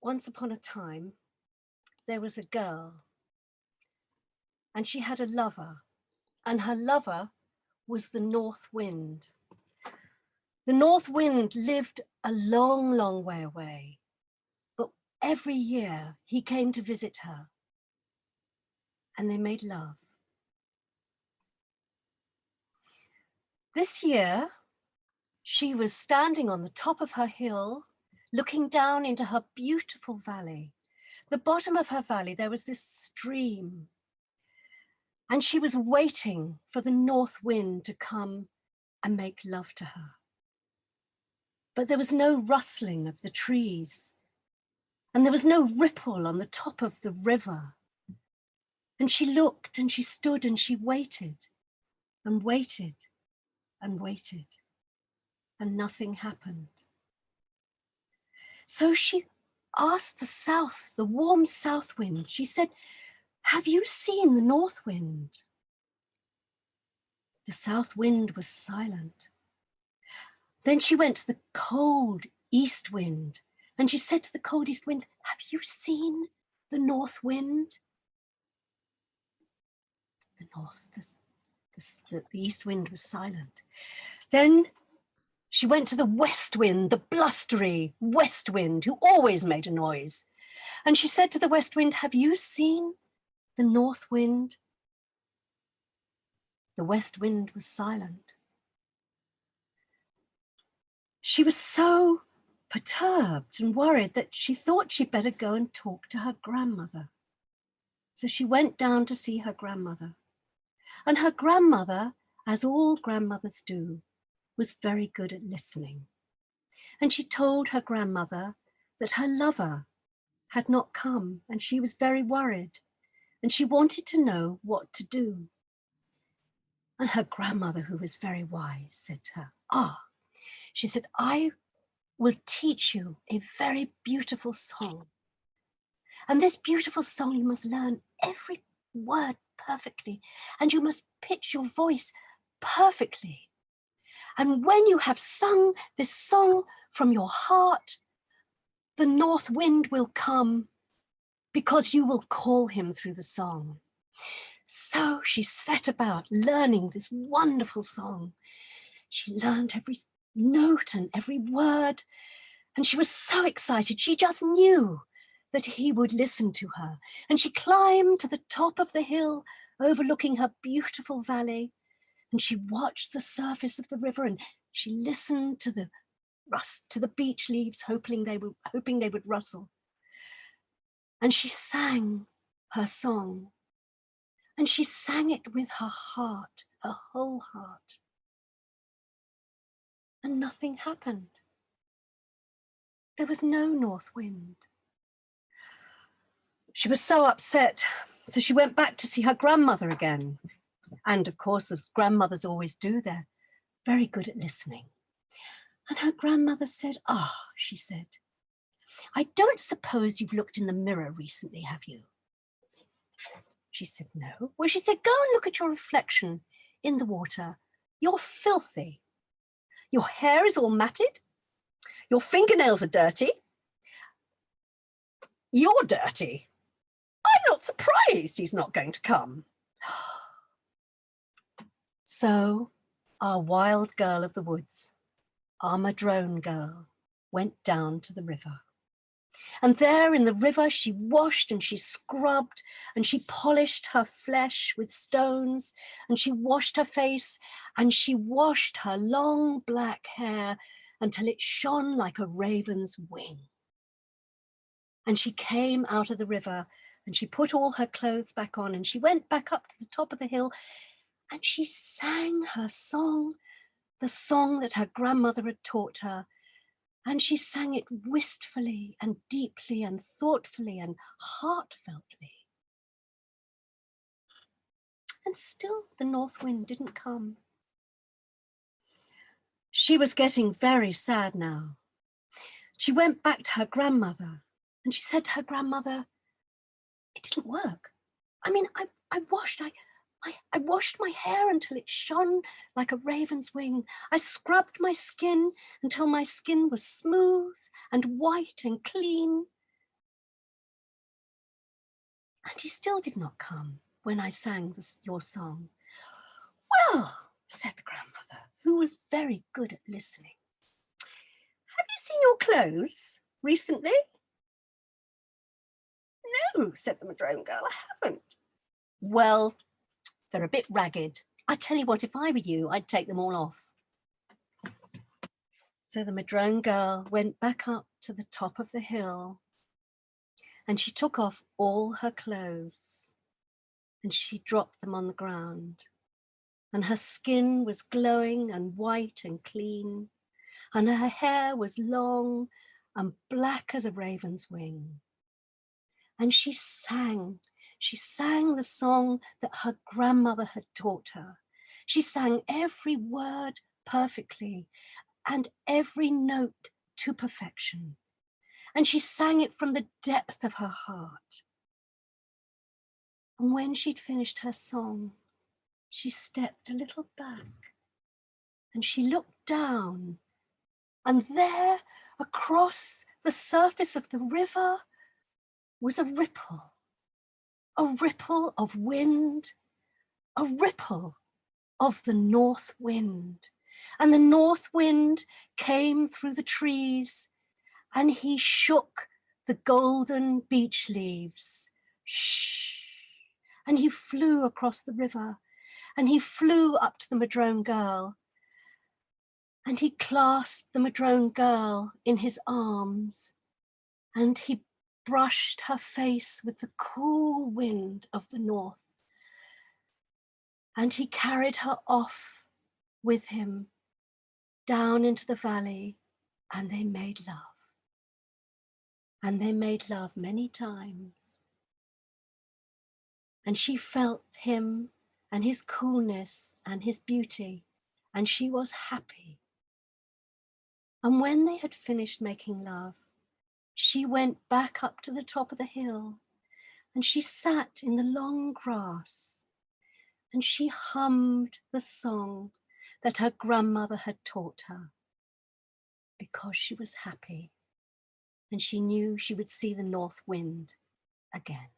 Once upon a time, there was a girl, and she had a lover, and her lover was the North Wind. The North Wind lived a long, long way away, but every year he came to visit her, and they made love. This year, she was standing on the top of her hill, looking down into her beautiful valley. The bottom of her valley, there was this stream, and she was waiting for the North Wind to come and make love to her. But there was no rustling of the trees, and there was no ripple on the top of the river. And she looked and she stood and she waited and waited and waited, and nothing happened. So she asked the warm south wind, she said, "Have you seen the North Wind?" The south wind was silent. Then she went to the cold east wind, and she said to the cold east wind, "Have you seen the North Wind?" The east wind was silent. Then she went to the west wind, the blustery west wind, who always made a noise. And she said to the west wind, "Have you seen the North Wind?" The west wind was silent. She was so perturbed and worried that she thought she'd better go and talk to her grandmother. So she went down to see her grandmother. And her grandmother, as all grandmothers do, was very good at listening. And she told her grandmother that her lover had not come, and she was very worried, and she wanted to know what to do. And her grandmother, who was very wise, said to her, she said, "I will teach you a very beautiful song. And this beautiful song, you must learn every word perfectly, and you must pitch your voice perfectly. And when you have sung this song from your heart, the North Wind will come, because you will call him through the song." So she set about learning this wonderful song. She learned every note and every word, and she was so excited. She just knew that he would listen to her. And she climbed to the top of the hill overlooking her beautiful valley, and she watched the surface of the river, and she listened to the beech leaves, hoping they would rustle. And she sang her song, and she sang it with her heart, her whole heart. And nothing happened. There was no North Wind. She was so upset, so she went back to see her grandmother again. And of course, as grandmothers always do, they're very good at listening. And her grandmother said, she said, "I don't suppose you've looked in the mirror recently, have you?" She said, "No." Well, she said, "Go and look at your reflection in the water. You're filthy. Your hair is all matted. Your fingernails are dirty. You're dirty. I'm not surprised he's not going to come." So our wild girl of the woods, our Madrone girl, went down to the river. And there in the river, she washed and she scrubbed and she polished her flesh with stones, and she washed her face and she washed her long black hair until it shone like a raven's wing. And she came out of the river and she put all her clothes back on, and she went back up to the top of the hill and she sang her song, the song that her grandmother had taught her. And she sang it wistfully and deeply and thoughtfully and heartfeltly. And still the North Wind didn't come. She was getting very sad now. She went back to her grandmother and she said to her grandmother, "It didn't work. I mean, I washed my hair until it shone like a raven's wing. I scrubbed my skin until my skin was smooth and white and clean. and he still did not come when I sang your song. Well, said the grandmother, who was very good at listening, have you seen your clothes recently? No, said the Madrone girl, I haven't. Well, they're a bit ragged. I tell you what, if I were you, I'd take them all off. So the Madrone girl went back up to the top of the hill, and she took off all her clothes, and she dropped them on the ground. And her skin was glowing and white and clean, and her hair was long and black as a raven's wing. And she sang the song that her grandmother had taught her. She sang every word perfectly and every note to perfection. And she sang it from the depth of her heart. And when she'd finished her song, she stepped a little back and she looked down, and there across the surface of the river was a ripple of wind, a ripple of the north wind. And the north wind came through the trees, and he shook the golden beech leaves. Shh. And he flew across the river, and he flew up to the Madrone girl, and he clasped the Madrone girl in his arms, and he brushed her face with the cool wind of the north, and he carried her off with him down into the valley, and they made love. And they made love many times. And she felt him and his coolness and his beauty, and she was happy. And when they had finished making love, she went back up to the top of the hill, and she sat in the long grass, and she hummed the song that her grandmother had taught her, because she was happy, and she knew she would see the north wind again.